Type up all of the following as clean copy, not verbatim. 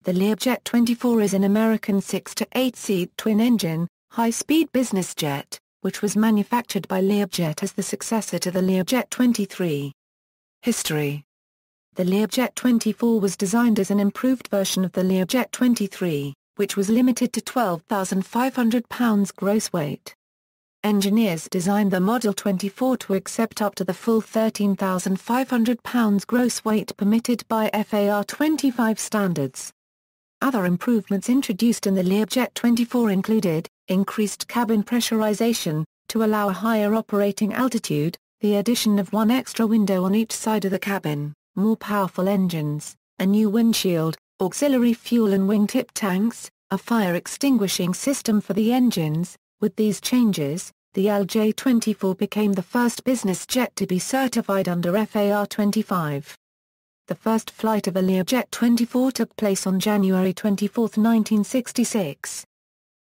The Learjet 24 is an American 6- to 8-seat twin-engine, high-speed business jet, which was manufactured by Learjet as the successor to the Learjet 23. History. The Learjet 24 was designed as an improved version of the Learjet 23, which was limited to 12,500 pounds gross weight. Engineers designed the Model 24 to accept up to the full 13,500 pounds gross weight permitted by FAR 25 standards. Other improvements introduced in the Learjet 24 included, increased cabin pressurization, to allow a higher operating altitude, the addition of one extra window on each side of the cabin, more powerful engines, a new windshield, auxiliary fuel and wingtip tanks, a fire extinguishing system for the engines. With these changes, the LJ-24 became the first business jet to be certified under FAR 25. The first flight of a Learjet 24 took place on January 24, 1966.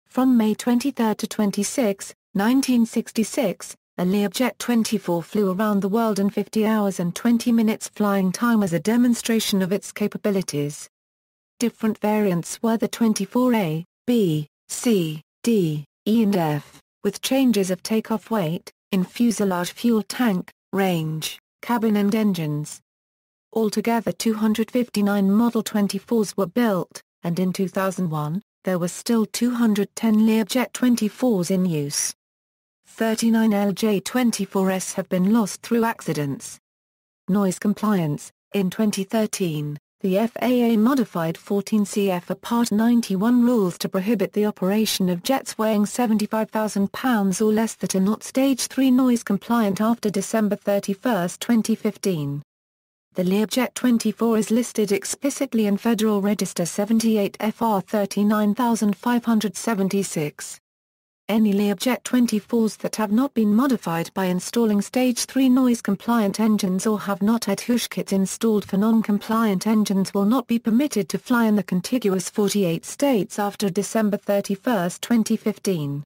From May 23 to 26, 1966, a Learjet 24 flew around the world in 50 hours and 20 minutes flying time as a demonstration of its capabilities. Different variants were the 24A, B, C, D, E and F, with changes of takeoff weight, in fuselage fuel tank, range, cabin and engines. Altogether 259 Model 24s were built, and in 2001, there were still 210 Learjet 24s in use. 39 LJ-24s have been lost through accidents. Noise compliance. In 2013, the FAA modified 14 CFR Part 91 rules to prohibit the operation of jets weighing 75,000 pounds or less that are not Stage 3 noise compliant after December 31, 2015. The Learjet 24 is listed explicitly in Federal Register 78 FR 39576. Any Learjet 24s that have not been modified by installing Stage 3 noise-compliant engines or have not had hush kits installed for non-compliant engines will not be permitted to fly in the contiguous 48 states after December 31, 2015.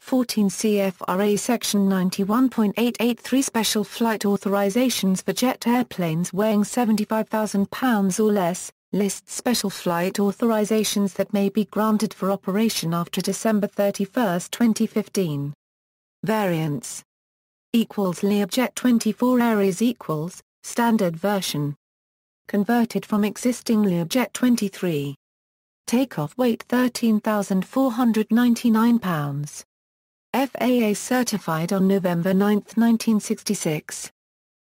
14 CFRA Section 91.883 Special Flight Authorizations for jet airplanes weighing 75,000 pounds or less, lists special flight authorizations that may be granted for operation after December 31, 2015. Variants Learjet 24 Aries Standard version. Converted from existing Learjet 23. Takeoff weight 13,499 pounds. FAA certified on November 9, 1966.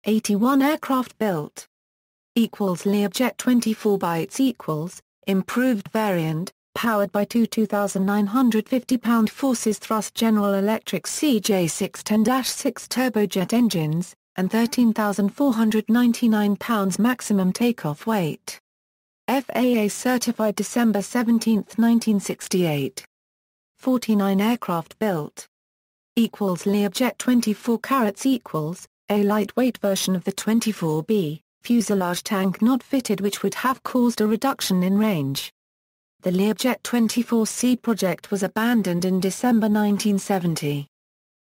81 aircraft built. Learjet 24 bytes improved variant, powered by two 2,950-pound forces thrust General Electric CJ610-6 turbojet engines, and 13,499 pounds maximum takeoff weight. FAA certified December 17, 1968. 49 aircraft built. Learjet 24 carats a lightweight version of the 24B, fuselage tank not fitted which would have caused a reduction in range. The Learjet 24C project was abandoned in December 1970.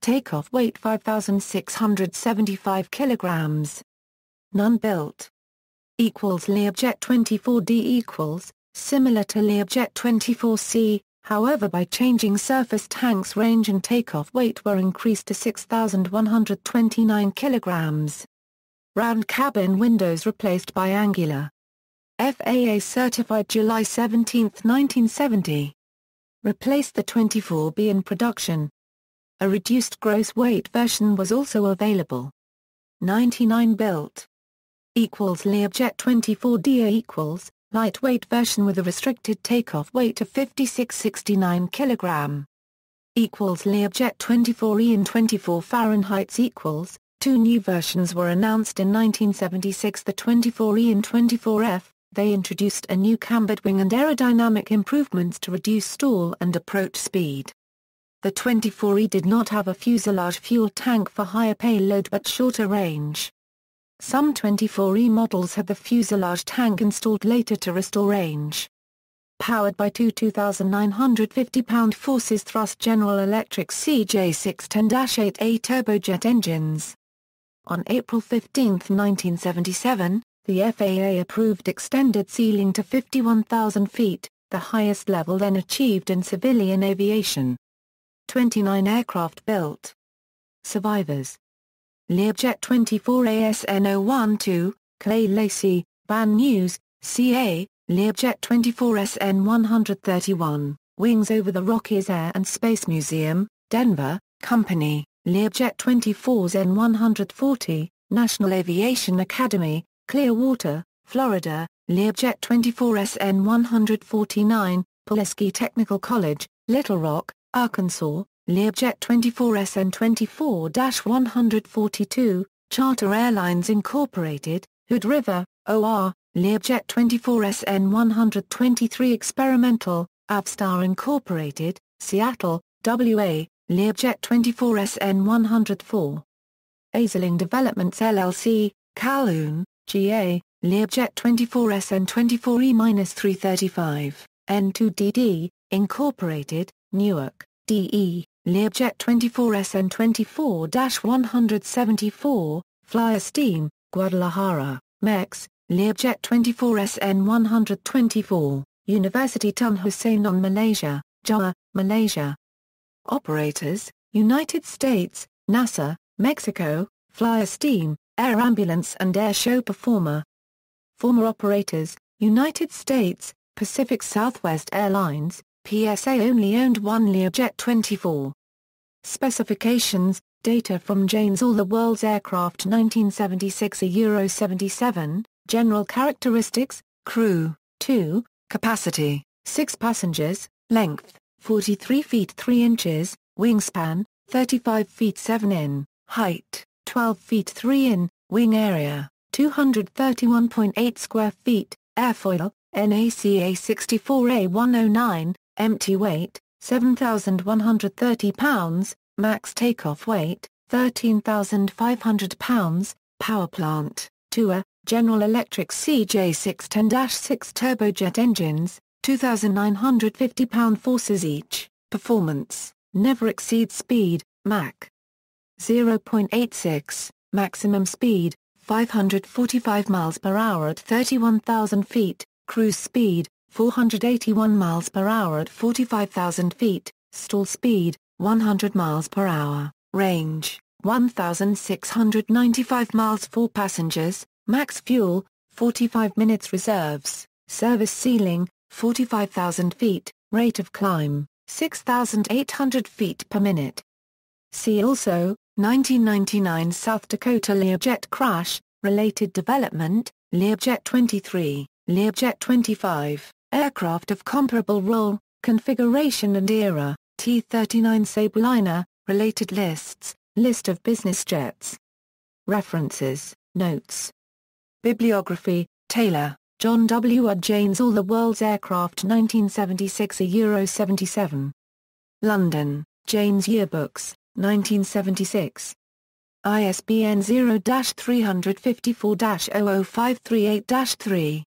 Takeoff weight 5,675 kilograms. None built. Learjet 24D similar to Learjet 24C, however by changing surface tanks range and takeoff weight were increased to 6,129 kilograms. Round cabin windows replaced by angular. FAA certified July 17, 1970. Replaced the 24B in production. A reduced gross weight version was also available. 99 built. Learjet 24D lightweight version with a restricted takeoff weight of 5,669 kg. Learjet 24E and 24 Fahrenheit two new versions were announced in 1976, the 24E and 24F. They introduced a new cambered wing and aerodynamic improvements to reduce stall and approach speed. The 24E did not have a fuselage fuel tank for higher payload but shorter range. Some 24E models had the fuselage tank installed later to restore range. Powered by two 2,950-pound forces thrust General Electric CJ610-8A turbojet engines. On April 15, 1977, The FAA approved extended ceiling to 51,000 feet, the highest level then achieved in civilian aviation. 29 aircraft built. Survivors: Learjet 24 ASN012, Clay Lacy, Ban News, CA, Learjet 24 SN131, Wings over the Rockies Air and Space Museum, Denver, Company, Learjet 24 N140, National Aviation Academy, Clearwater, Florida, Learjet 24 SN149, Pulaski Technical College, Little Rock, Arkansas, Learjet 24 SN24-142, Charter Airlines Incorporated, Hood River, OR, Learjet 24 SN123 Experimental, Avstar Incorporated, Seattle, WA, Learjet 24 SN104. Aisling Developments LLC, Calhoun, GA, Learjet 24 SN24E-335, N2DD, Incorporated, Newark, DE, Learjet 24 SN24-174, Flyer Steam, Guadalajara, Mex, Learjet 24 SN124, University Tun Hussein Malaysia, Johor, Malaysia. Operators: United States, NASA, Mexico, Flyer Steam, Air Ambulance and Air Show Performer. Former operators: United States, Pacific Southwest Airlines, PSA only owned one Learjet 24. Specifications: data from Jane's All the World's Aircraft 1976 Euro 77, General Characteristics, Crew, 2, Capacity, 6 passengers, Length, 43 feet 3 inches, Wingspan, 35 feet 7 in, Height, 12 feet 3 in, Wing Area, 231.8 square feet, Airfoil, NACA 64A109, Empty weight, 7,130 pounds, Max takeoff weight, 13,500 pounds, Power plant, TUA, General Electric CJ610-6 turbojet engines, 2,950 pound-forces each. Performance, never exceed speed, Mach 0.86, maximum speed, 545 miles per hour at 31,000 feet, cruise speed, 481 miles per hour at 45,000 feet, stall speed, 100 miles per hour, range, 1,695 miles. 4 passengers, max fuel, 45 minutes. Reserves, service ceiling, 45,000 feet, rate of climb, 6,800 feet per minute. See also, 1999 South Dakota Learjet crash, related development, Learjet 23, Learjet 25, aircraft of comparable role, configuration and era, T-39 Sabreliner, related lists, list of business jets. References, notes. Bibliography, Taylor, John W. Jane's All the World's Aircraft 1976 Euro 77. London, Jane's Yearbooks, 1976. ISBN 0-354-00538-3.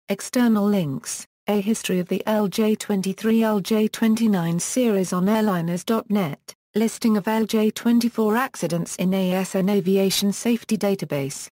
External links, A History of the LJ-23-LJ-29 series on airliners.net, listing of LJ-24 accidents in ASN Aviation Safety Database.